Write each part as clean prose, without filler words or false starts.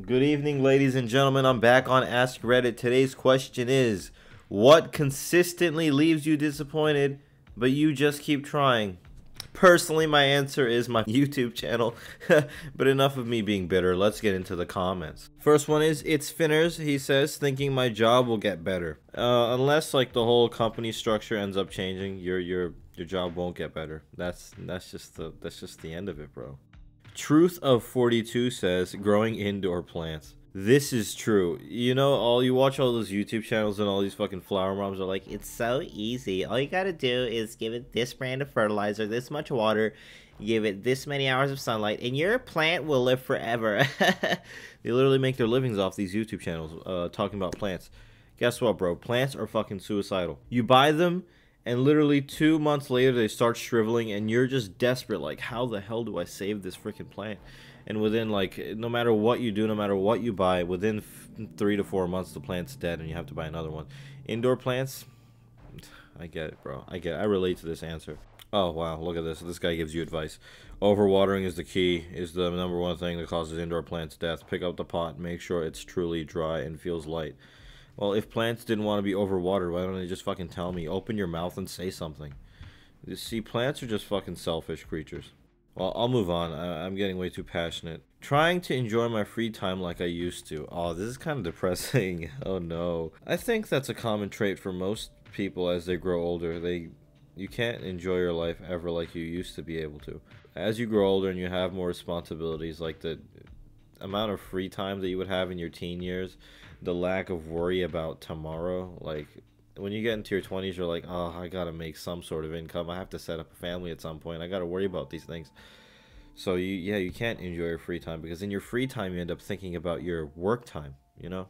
Good evening, ladies and gentlemen. I'm back on Ask Reddit. Today's question is, what consistently leaves you disappointed, but you just keep trying? Personally, my answer is my YouTube channel. But enough of me being bitter. Let's get into the comments. First one is ItsFinners. He says, thinking my job will get better. Unless like the whole company structure ends up changing, your job won't get better. That's just the end of it, bro. Truth of 42 says, growing indoor plants. This is true. You know, you watch all those YouTube channels and all these fucking flower moms are like, it's so easy. All you gotta do is give it this brand of fertilizer, this much water, give it this many hours of sunlight, and your plant will live forever. They literally make their livings off these YouTube channels, talking about plants. Guess what, bro? Plants are fucking suicidal. You buy them, and literally 2 months later, they start shriveling, and you're just desperate. Like, how the hell do I save this freaking plant? And within, like, no matter what you do, no matter what you buy, within 3 to 4 months, the plant's dead, and you have to buy another one. Indoor plants, I get it, bro. I get it. I relate to this answer. Oh, wow, look at this. This guy gives you advice. Overwatering is the key, is the #1 thing that causes indoor plants death. Pick up the pot, make sure it's truly dry and feels light. Well, if plants didn't want to be overwatered, why don't they just fucking tell me? Open your mouth and say something. You see, plants are just fucking selfish creatures. Well, I'll move on. I'm getting way too passionate. Trying to enjoy my free time like I used to. Oh, this is kind of depressing. Oh no. I think that's a common trait for most people as they grow older. You can't enjoy your life ever like you used to be able to. As you grow older and you have more responsibilities, like the amount of free time that you would have in your teen years, the lack of worry about tomorrow, like when you get into your 20s, you're like, oh, I gotta make some sort of income, I have to set up a family at some point, I gotta worry about these things. So you can't enjoy your free time, because in your free time you end up thinking about your work time, you know.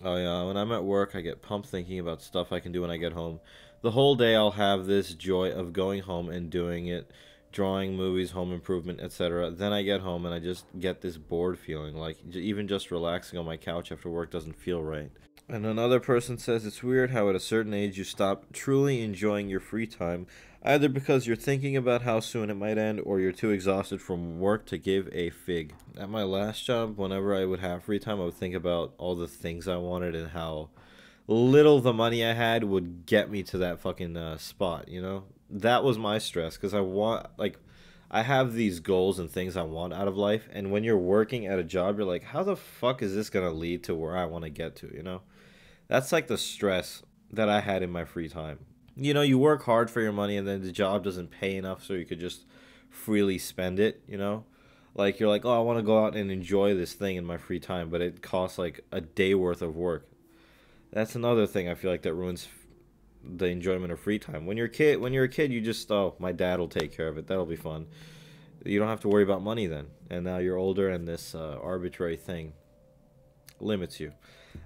Oh yeah, when I'm at work I get pumped thinking about stuff I can do when I get home. The whole day I'll have this joy of going home and doing it, drawing, movies, home improvement, etc. Then I get home and I just get this bored feeling, like even just relaxing on my couch after work doesn't feel right. And another person says, it's weird how at a certain age you stop truly enjoying your free time, either because you're thinking about how soon it might end, or you're too exhausted from work to give a fig. At my last job, whenever I would have free time, I would think about all the things I wanted and how little the money I had would get me to that fucking spot, you know? That was my stress, because I have these goals and things I want out of life, and when you're working at a job, you're like, how the fuck is this gonna lead to where I want to get to, you know? That's like the stress that I had in my free time. You know, you work hard for your money, and then the job doesn't pay enough so you could just freely spend it, you know? Like, you're like, oh, I want to go out and enjoy this thing in my free time, but it costs like a day worth of work. That's another thing I feel like that ruins the enjoyment of free time. When you're a kid, you just, oh, my dad will take care of it, that'll be fun. You don't have to worry about money then. And now you're older, and this arbitrary thing limits you.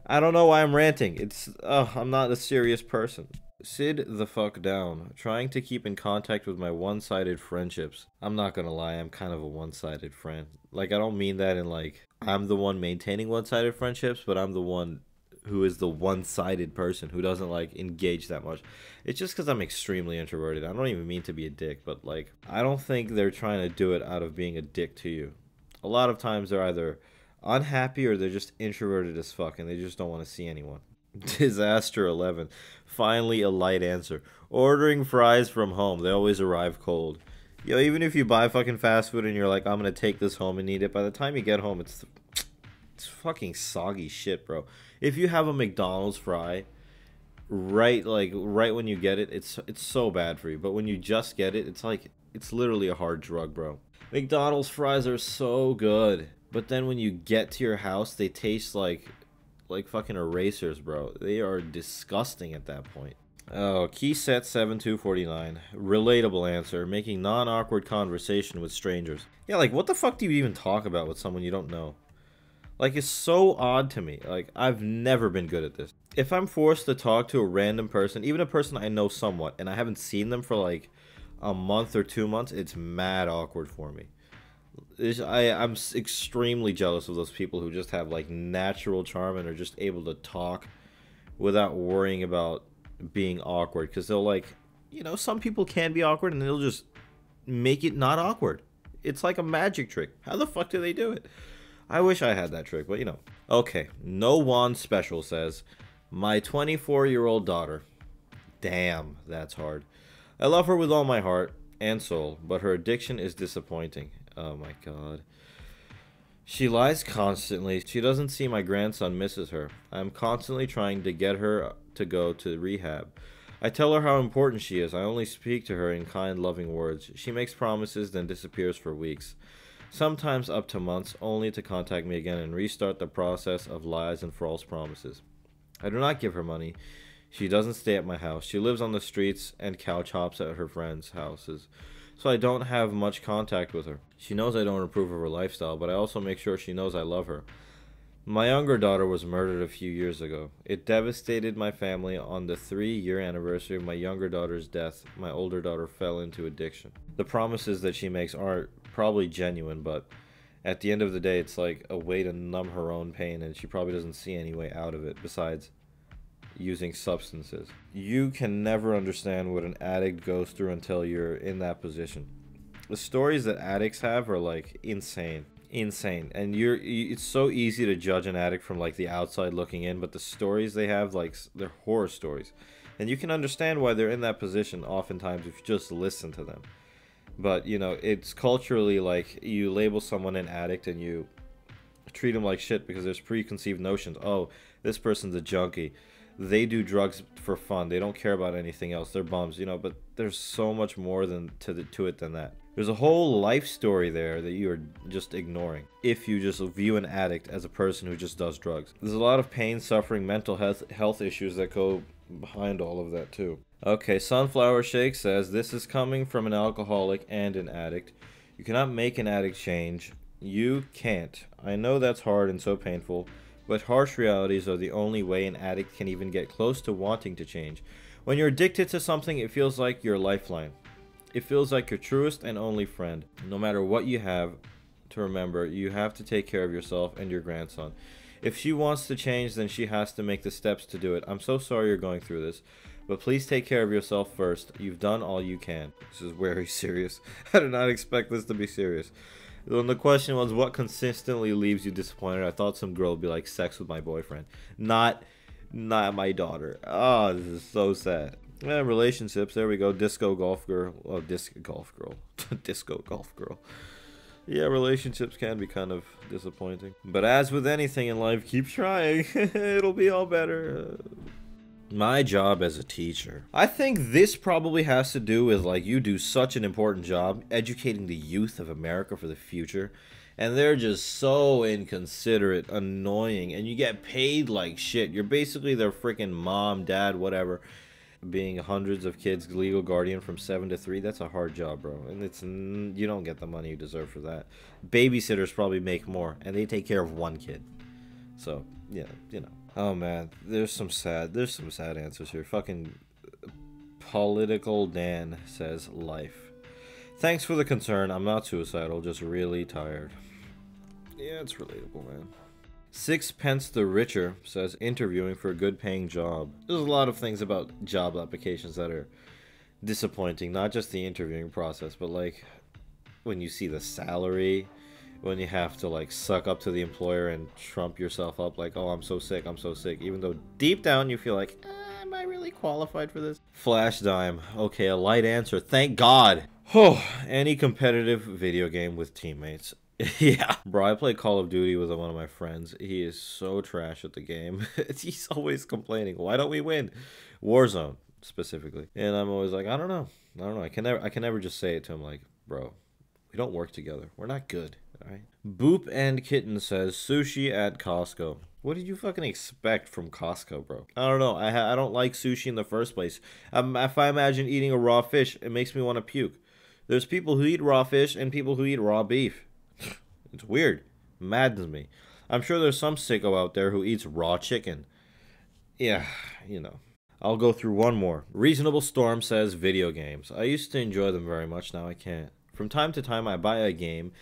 I don't know why I'm ranting. I'm not a serious person. Sid the fuck down. Trying to keep in contact with my one-sided friendships. I'm not gonna lie, I'm kind of a one-sided friend. Like, I don't mean that in like, I'm the one maintaining one-sided friendships, but I'm the one who is the one-sided person who doesn't like engage that much. It's just because I'm extremely introverted. I don't even mean to be a dick, but like, I don't think they're trying to do it out of being a dick to you. A lot of times they're either unhappy or they're just introverted as fuck and they just don't want to see anyone. Disaster 11. Finally a light answer. Ordering fries from home. They always arrive cold. Yo, even if you buy fucking fast food and you're like, I'm gonna take this home and eat it, by the time you get home, it's fucking soggy shit, bro. If you have a McDonald's fry, right when you get it, it's so bad for you. But when you just get it, it's literally a hard drug, bro. McDonald's fries are so good, but then when you get to your house, they taste like fucking erasers, bro. They are disgusting at that point. Oh, Keyset7249. Relatable answer. Making non-awkward conversation with strangers. Yeah, like, what the fuck do you even talk about with someone you don't know? Like, it's so odd to me. Like, I've never been good at this. If I'm forced to talk to a random person, even a person I know somewhat, and I haven't seen them for like a month or 2 months, it's mad awkward for me. I'm extremely jealous of those people who just have like natural charm and are just able to talk without worrying about being awkward, because they'll, like, you know, some people can be awkward and they'll just make it not awkward. It's like a magic trick. How the fuck do they do it? I wish I had that trick, but you know. Okay, No One Special says, my 24-year-old daughter. Damn, that's hard. I love her with all my heart and soul, but her addiction is disappointing. Oh my god. She lies constantly. She doesn't see my grandson misses her. I'm constantly trying to get her to go to rehab. I tell her how important she is. I only speak to her in kind, loving words. She makes promises, then disappears for weeks. Sometimes up to months, only to contact me again and restart the process of lies and false promises. I do not give her money. She doesn't stay at my house. She lives on the streets and couch hops at her friends' houses, so I don't have much contact with her. She knows I don't approve of her lifestyle, but I also make sure she knows I love her. My younger daughter was murdered a few years ago. It devastated my family. On the 3-year anniversary of my younger daughter's death, my older daughter fell into addiction. The promises that she makes are probably genuine, but at the end of the day, it's like a way to numb her own pain, and she probably doesn't see any way out of it besides using substances. You can never understand what an addict goes through until you're in that position. The stories that addicts have are like insane, and it's so easy to judge an addict from like the outside looking in, but the stories they have, like, they're horror stories, and you can understand why they're in that position oftentimes if you just listen to them. But you know, it's culturally like you label someone an addict and you treat them like shit because there's preconceived notions. Oh, this person's a junkie, they do drugs for fun, they don't care about anything else, they're bums, you know. But there's so much more to it than that. There's a whole life story there that you are just ignoring if you just view an addict as a person who just does drugs. There's a lot of pain, suffering, mental health issues that go behind all of that too. Okay, Sunflower Shake says, this is coming from an alcoholic and an addict. You cannot make an addict change. You can't. I know that's hard and so painful, but harsh realities are the only way an addict can even get close to wanting to change. When you're addicted to something, it feels like your lifeline. It feels like your truest and only friend. No matter what you have to remember, you have to take care of yourself and your grandson. If she wants to change, then she has to make the steps to do it. I'm so sorry you're going through this, but please take care of yourself first. You've done all you can. This is very serious. I did not expect this to be serious. When the question was, what consistently leaves you disappointed, I thought some girl would be like, sex with my boyfriend. Not my daughter. Oh, this is so sad. Yeah, relationships, there we go. Disco golf girl. Oh, disco golf girl. Disco golf girl. Yeah, relationships can be kind of disappointing. But as with anything in life, keep trying. It'll be all better. My job as a teacher. I think this probably has to do with, like, you do such an important job educating the youth of America for the future, and they're just so inconsiderate, annoying, and you get paid like shit. You're basically their freaking mom, dad, whatever. Being hundreds of kids' legal guardian from 7 to 3, that's a hard job, bro, and you don't get the money you deserve for that. Babysitters probably make more, and they take care of one kid. So yeah, you know. Oh man, there's some sad answers here. Fucking Political Dan says, life. Thanks for the concern. I'm not suicidal, just really tired. Yeah, it's relatable, man. Sixpence the Richer says, interviewing for a good paying job. There's a lot of things about job applications that are disappointing, not just the interviewing process, but like when you see the salary, when you have to like suck up to the employer and trump yourself up like, oh, I'm so sick, even though deep down you feel like, am I really qualified for this? Flash Dime. Okay, a light answer, thank God. Oh, any competitive video game with teammates. Yeah, bro, I play Call of Duty with one of my friends. He is so trash at the game. He's always complaining, why don't we win? Warzone specifically. And I'm always like, I don't know. I can never just say it to him like, bro, we don't work together, we're not good. All right. Boop and Kitten says, sushi at Costco. What did you fucking expect from Costco, bro? I don't know. I don't like sushi in the first place. If I imagine eating a raw fish, it makes me want to puke. There's people who eat raw fish and people who eat raw beef. It's weird. Maddens me. I'm sure there's some sicko out there who eats raw chicken. Yeah, you know. I'll go through one more. Reasonable Storm says, video games. I used to enjoy them very much, now I can't. From time to time I buy a game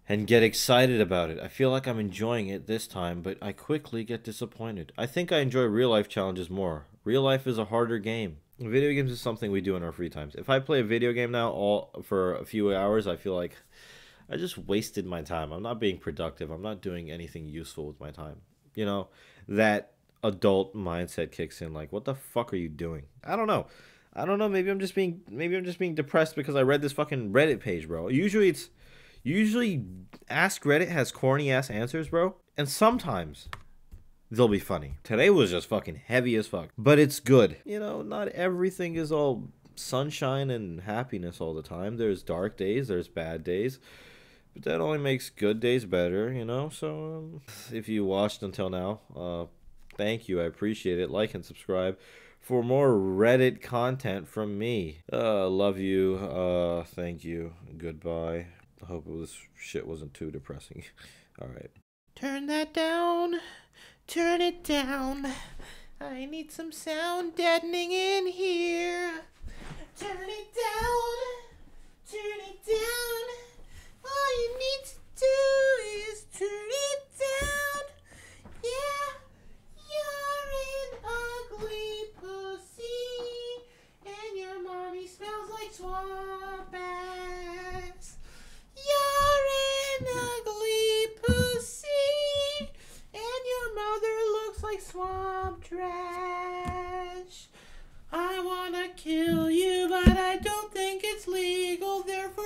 and get excited about it. I feel like I'm enjoying it this time, but I quickly get disappointed. I think I enjoy real life challenges more. Real life is a harder game. Video games is something we do in our free times. If I play a video game now for a few hours, I feel like I just wasted my time. I'm not being productive. I'm not doing anything useful with my time. You know, that adult mindset kicks in like, what the fuck are you doing? I don't know. I don't know. Maybe I'm just being depressed because I read this fucking Reddit page, bro. Usually Ask Reddit has corny ass answers, bro. And sometimes they'll be funny. Today was just fucking heavy as fuck. But it's good. You know, not everything is all sunshine and happiness all the time. There's dark days, there's bad days. But that only makes good days better, you know? So, if you watched until now, thank you. I appreciate it. Like and subscribe for more Reddit content from me. Love you. Thank you. Goodbye. I hope this shit wasn't too depressing. Alright. Turn that down. Turn it down. I need some sound deadening in here. Turn it down. Turn it down. All you need to do is turn it down. Yeah, you're an ugly pussy, and your mommy smells like swamp ass. You're an ugly pussy, and your mother looks like swamp trash. I wanna kill you, but I don't think it's legal, therefore